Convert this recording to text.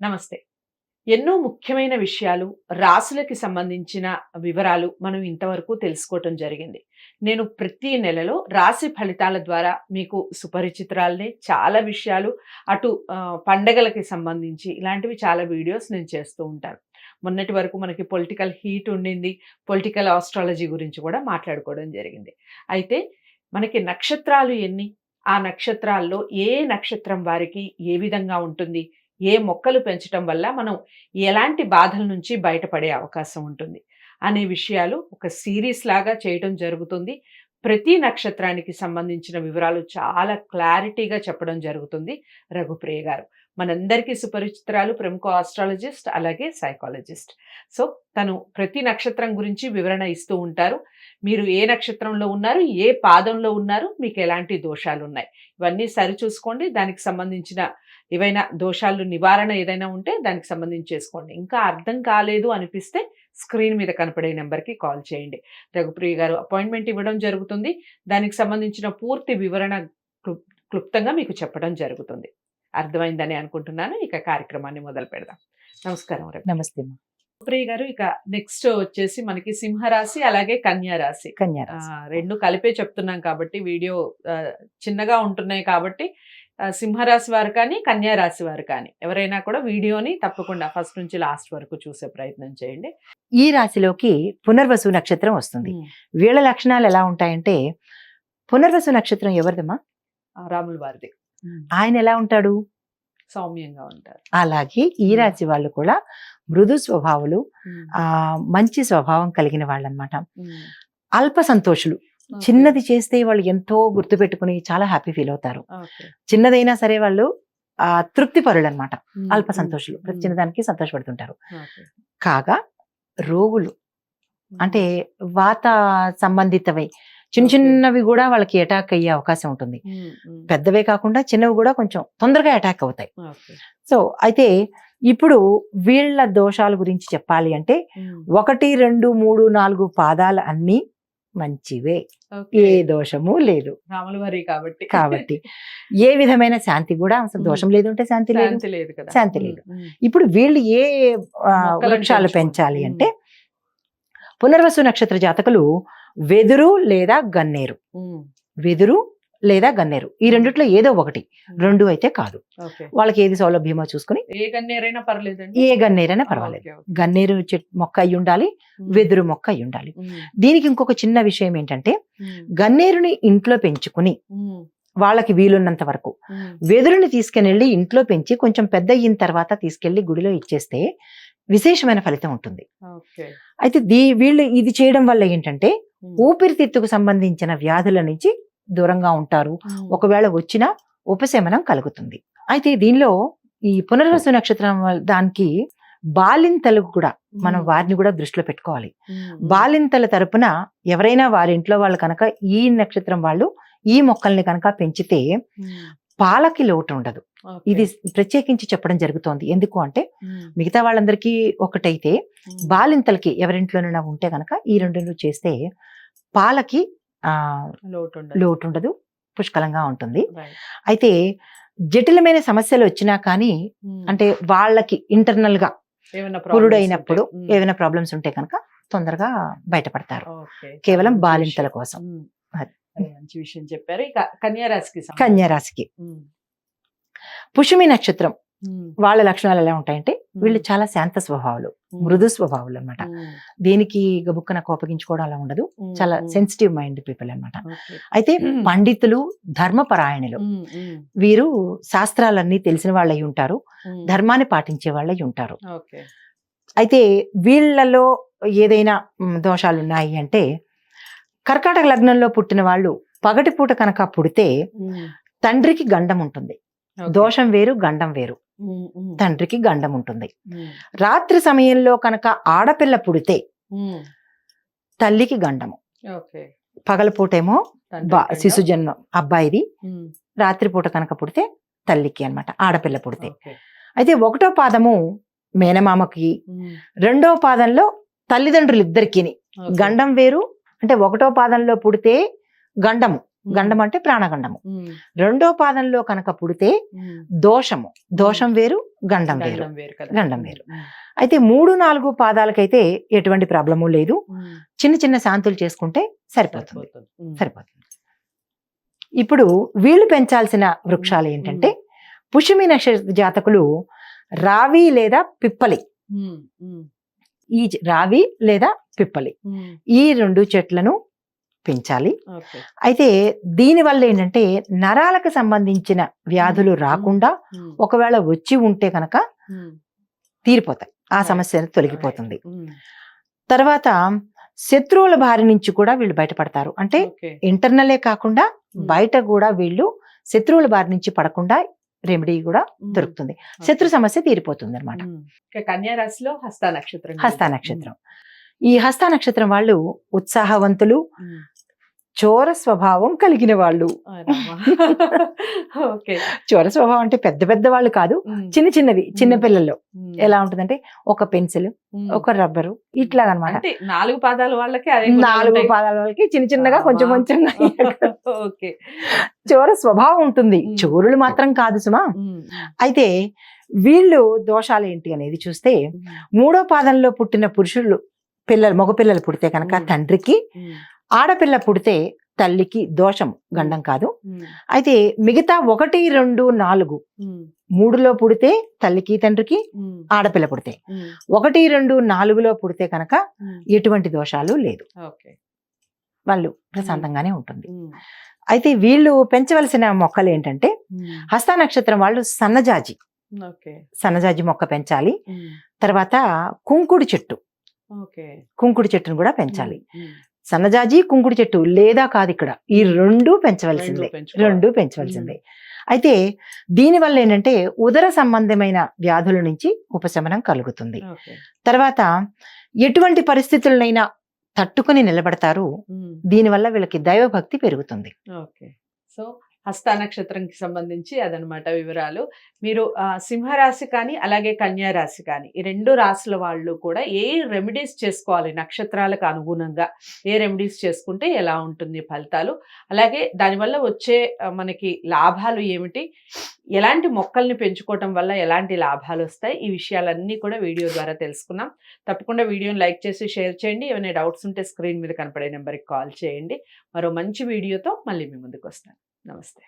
నమస్తే. ఎన్నో ముఖ్యమైన విషయాలు, రాశులకి సంబంధించిన వివరాలు మనం ఇంతవరకు తెలుసుకోవటం జరిగింది. నేను ప్రతి నెలలో రాశి ఫలితాల ద్వారా మీకు సుపరిచితురాలిని. చాలా విషయాలు అటు పండగలకి సంబంధించి ఇలాంటివి చాలా వీడియోస్ నేను చేస్తూ ఉంటాను. మొన్నటి వరకు మనకి పొలిటికల్ హీట్ ఉండింది. పొలిటికల్ ఆస్ట్రాలజీ గురించి కూడా మాట్లాడుకోవడం జరిగింది. అయితే మనకి నక్షత్రాలు ఎన్ని? ఆ నక్షత్రాల్లో ఏ నక్షత్రం వారికి ఏ విధంగా ఉంటుంది? ఏ మొక్కలు పెంచటం వల్ల మనం ఎలాంటి బాధల నుంచి బయటపడే అవకాశం ఉంటుంది అనే విషయాలు ఒక సిరీస్ లాగా చేయడం జరుగుతుంది. ప్రతి నక్షత్రానికి సంబంధించిన వివరాలు చాలా క్లారిటీగా చెప్పడం జరుగుతుంది రఘుప్రియ గారు. మనందరికీ సుపరిచితురాలు, ప్రముఖ ఆస్ట్రాలజిస్ట్, అలాగే సైకాలజిస్ట్. సో తను ప్రతి నక్షత్రం గురించి వివరణ ఇస్తూ ఉంటారు. మీరు ఏ నక్షత్రంలో ఉన్నారు, ఏ పాదంలో ఉన్నారు, మీకు ఎలాంటి దోషాలు ఉన్నాయి, ఇవన్నీ సరిచూసుకోండి. దానికి సంబంధించిన ఏవైనా దోషాలు నివారణ ఏదైనా ఉంటే దానికి సంబంధించి చేసుకోండి. ఇంకా అర్థం కాలేదు అనిపిస్తే స్క్రీన్ మీద కనపడే నెంబర్కి కాల్ చేయండి. రఘుప్రియ గారు అపాయింట్మెంట్ ఇవ్వడం జరుగుతుంది. దానికి సంబంధించిన పూర్తి వివరణ క్లుప్తంగా మీకు చెప్పడం జరుగుతుంది. అర్థమైందని అనుకుంటున్నాను. ఇక కార్యక్రమాన్ని మొదలు పెడదాం. నమస్కారం. నమస్తే. రఘుప్రియ గారు, ఇక నెక్స్ట్ వచ్చేసి మనకి సింహరాశి అలాగే కన్యా రాశి. రెండు కలిపే చెప్తున్నాం కాబట్టి వీడియో చిన్నగా ఉంటున్నాయి కాబట్టి సింహరాశి వారు కానీ కన్యా రాశి వారు కానీ ఎవరైనా కూడా వీడియోని తప్పకుండా ఫస్ట్ నుంచి లాస్ట్ వరకు చూసే ప్రయత్నం చేయండి. ఈ రాశిలోకి పునర్వసు నక్షత్రం వస్తుంది. వీళ్ళ లక్షణాలు ఎలా ఉంటాయంటే, పునర్వసు నక్షత్రం ఎవరిదమ్మా? రాముల వారిది. ఆయన ఎలా ఉంటాడు? సౌమ్యంగా ఉంటారు. అలాగే ఈ రాశి వాళ్ళు కూడా మృదు స్వభావులు, మంచి స్వభావం కలిగిన వాళ్ళు అనమాట. అల్ప సంతోషులు. చిన్నది చేస్తే వాళ్ళు ఎంతో గుర్తు పెట్టుకుని చాలా హ్యాపీ ఫీల్ అవుతారు. చిన్నదైనా సరే వాళ్ళు తృప్తి పరులు అనమాట. అల్ప సంతోషులు, ప్రతి చిన్నదానికి సంతోషపడుతుంటారు. కాగా రోగులు అంటే వాత సంబంధితమై చిన్న చిన్నవి కూడా వాళ్ళకి అటాక్ అయ్యే అవకాశం ఉంటుంది. పెద్దవే కాకుండా చిన్నవి కూడా కొంచెం తొందరగా అటాక్ అవుతాయి. సో అయితే ఇప్పుడు వీళ్ళ దోషాల గురించి చెప్పాలి అంటే 1, 2, 3, 4 పాదాలు అన్నీ మంచివే, ఏ దోషము లేదు. రాములవారి కాబట్టి ఏ విధమైన శాంతి కూడా అసలు దోషం లేదు అంటే శాంతి లేదు. ఇప్పుడు వీళ్ళు ఏ వృక్షాలు పెంచాలి అంటే, పునర్వసు నక్షత్ర జాతకులు వెదురు లేదా గన్నేరు, వెదురు లేదా గన్నేరు, ఈ రెండిట్లో ఏదో ఒకటి, రెండు అయితే కాదు. వాళ్ళకి ఏది సౌలభ్యమో చూసుకుని ఏ గన్నేరైనా పర్వాలేదు. గన్నేరు మొక్క అయి ఉండాలి, వెదురు మొక్క అయి ఉండాలి. దీనికి ఇంకొక చిన్న విషయం ఏంటంటే, గన్నేరుని ఇంట్లో పెంచుకుని వాళ్ళకి వీలున్నంత వరకు వెదురుని తీసుకెళ్ళి ఇంట్లో పెంచి కొంచెం పెద్ద అయిన తర్వాత తీసుకెళ్లి గుడిలో ఇచ్చేస్తే విశేషమైన ఫలితం ఉంటుంది. అయితే వీళ్ళు ఇది చేయడం వల్ల ఏంటంటే, ఊపిరితిత్తుకు సంబంధించిన వ్యాధుల నుంచి దూరంగా ఉంటారు. ఒకవేళ వచ్చినా ఉపశమనం కలుగుతుంది. అయితే దీనిలో ఈ పునర్వసు నక్షత్రం దానికి బాలింతలు కూడా మనం వారిని కూడా దృష్టిలో పెట్టుకోవాలి. బాలింతల తరపున ఎవరైనా వారి ఇంట్లో వాళ్ళు కనుక ఈ నక్షత్రం వాళ్ళు ఈ మొక్కల్ని కనుక పెంచితే పాలకి లోటు ఉండదు. ఇది ప్రత్యేకించి చెప్పడం జరుగుతోంది. ఎందుకు అంటే, మిగతా వాళ్ళందరికీ ఒకటైతే బాలింతలకి ఎవరింట్లోనైనా ఉంటే కనుక ఈ రెండు చేస్తే పాలకి లోటు ఉండదు, పుష్కలంగా ఉంటుంది. అయితే జటిలమైన సమస్యలు వచ్చినా కానీ, అంటే వాళ్ళకి ఇంటర్నల్ గా పురుడైనప్పుడు ఏమైనా ప్రాబ్లమ్స్ ఉంటే కనుక తొందరగా బయటపడతారు. కేవలం బాలింతల కోసం. మంచి విషయం చెప్పారు. ఇక కన్యా రాశికి పుష్యమి నక్షత్రం వాళ్ళ లక్షణాలు ఎలా ఉంటాయంటే, వీళ్ళు చాలా శాంత స్వభావాలు, మృదు స్వభావాలు అనమాట. దేనికి గబుక్కన కోపగించుకోవడం అలా ఉండదు. చాలా సెన్సిటివ్ మైండ్ పీపుల్ అనమాట. అయితే పండితులు, ధర్మపరాయణులు. వీరు శాస్త్రాలన్నీ తెలిసిన వాళ్ళు అయి ఉంటారు, ధర్మాన్ని పాటించే వాళ్ళు అయి ఉంటారు. అయితే వీళ్ళలో ఏదైనా దోషాలు ఉన్నాయి అంటే, కర్కాటక లగ్నంలో పుట్టిన వాళ్ళు పగటిపూట కనుక పుడితే తండ్రికి గండం ఉంటుంది. దోషం వేరు, గండం వేరు. తండ్రికి గండం ఉంటుంది. రాత్రి సమయంలో కనుక ఆడపిల్ల పుడితే తల్లికి గండము. పగలపూటేమో శిశుజన్మం అబ్బాయిది, రాత్రిపూట కనుక పుడితే తల్లికి అన్నమాట, ఆడపిల్ల పుడితే. అయితే 1వ పాదము మేనమామకి, 2వ పాదంలో తల్లిదండ్రులు ఇద్దరికి గండం వేరు. అంటే 1వ పాదంలో పుడితే గండము, గండం అంటే ప్రాణగండము. ఉమ్, రెండో పాదంలో కనుక పుడితే ఉమ్. దోషము. దోషం వేరు, గండం వేరు. గండం వేరు కదా. గండం వేరు. అయితే 3-4 పాదాలకైతే ఎటువంటి ప్రాబ్లము లేదు. చిన్న చిన్న శాంతులు చేసుకుంటే సరిపోతుంది. సరిపోతుంది. ఇప్పుడు వీళ్ళు పెంచాల్సిన వృక్షాలు ఏంటంటే, పుష్యమి నక్షత్ర జాతకులు రావి లేదా పిప్పలి, ఈ రావి లేదా పిప్పలి ఈ 2 చెట్లను పెంచాలి. అయితే దీనివల్ల ఏంటంటే నరాలకు సంబంధించిన వ్యాధులు రాకుండా, ఒకవేళ వచ్చి ఉంటే కనుక తీరిపోతాయి, ఆ సమస్య తొలగిపోతుంది. తర్వాత శత్రువుల బారి నుంచి కూడా వీళ్ళు బయటపడతారు. అంటే ఇంటర్నలే కాకుండా బయట కూడా వీళ్ళు శత్రువుల బారి నుంచి పడకుండా రెమెడీ కూడా దొరుకుతుంది. శత్రు సమస్య తీరిపోతుంది అనమాట. కన్యా రాశిలో హస్త నక్షత్రం. హస్త నక్షత్రం, ఈ హస్త నక్షత్రం వాళ్ళు ఉత్సాహవంతులు, చోర స్వభావం కలిగిన వాళ్ళు. చోర స్వభావం అంటే పెద్ద పెద్ద వాళ్ళు కాదు, చిన్న చిన్నవి. చిన్న పిల్లల్లో ఎలా ఉంటుందంటే ఒక పెన్సిల్, ఒక రబ్బరు, ఇట్లా అనమాట. 4 పాదాల వాళ్ళకి 4 పాదాల వాళ్ళకి చిన్న చిన్నగా కొంచెం కొంచెం చోర స్వభావం ఉంటుంది. చోరులు మాత్రం కాదు సుమా. అయితే వీళ్ళు దోషాలు ఏంటి అనేది చూస్తే, 3వ పాదంలో పుట్టిన పురుషులు మగపిల్లలు పుడితే కనుక తండ్రికి, ఆడపిల్ల పుడితే తల్లికి దోషం, గండం కాదు. అయితే మిగతా 1, 2, 4, 3లో పుడితే తల్లికి తండ్రికి, ఆడపిల్ల పుడితే 1, 2, 4లో పుడితే కనుక ఎటువంటి దోషాలు లేదు, వాళ్ళు ప్రశాంతంగానే ఉంటుంది. అయితే వీళ్ళు పెంచవలసిన మొక్కలు ఏంటంటే, హస్త నక్షత్రం వాళ్ళు సన్నజాజి మొక్క పెంచాలి. తర్వాత కుంకుడు చెట్టు, కుంకుడు చెట్టును కూడా పెంచాలి. సన్నజాజి, కుంకుడు చెట్టు లేదా కాదు, ఇక్కడ ఈ 2 పెంచవలసిందే. 2 పెంచవలసిందే. అయితే దీనివల్ల ఏంటంటే ఉదర సంబంధమైన వ్యాధుల నుంచి ఉపశమనం కలుగుతుంది. తర్వాత ఎటువంటి పరిస్థితులనైనా తట్టుకుని నిలబడతారు. దీనివల్ల వీళ్ళకి దైవభక్తి పెరుగుతుంది. సో హస్త నక్షత్రంకి సంబంధించి అదనమాట వివరాలు. మీరు సింహరాశి కానీ అలాగే కన్యా రాశి కానీ ఈ 2 రాశుల వాళ్ళు కూడా ఏ రెమెడీస్ చేసుకోవాలి, నక్షత్రాలకు అనుగుణంగా ఏ రెమెడీస్ చేసుకుంటే ఎలా ఉంటుంది ఫలితాలు, అలాగే దానివల్ల వచ్చే మనకి లాభాలు ఏమిటి, ఎలాంటి మొక్కల్ని పెంచుకోవటం వల్ల ఎలాంటి లాభాలు వస్తాయి, ఈ విషయాలన్నీ కూడా వీడియో ద్వారా తెలుసుకున్నాం. తప్పకుండా వీడియోని లైక్ చేసి షేర్ చేయండి. ఏమైనా డౌట్స్ ఉంటే స్క్రీన్ మీద కనపడే నెంబర్కి కాల్ చేయండి. మరో మంచి వీడియోతో మళ్ళీ మీ ముందుకు వస్తాను. నమస్తే.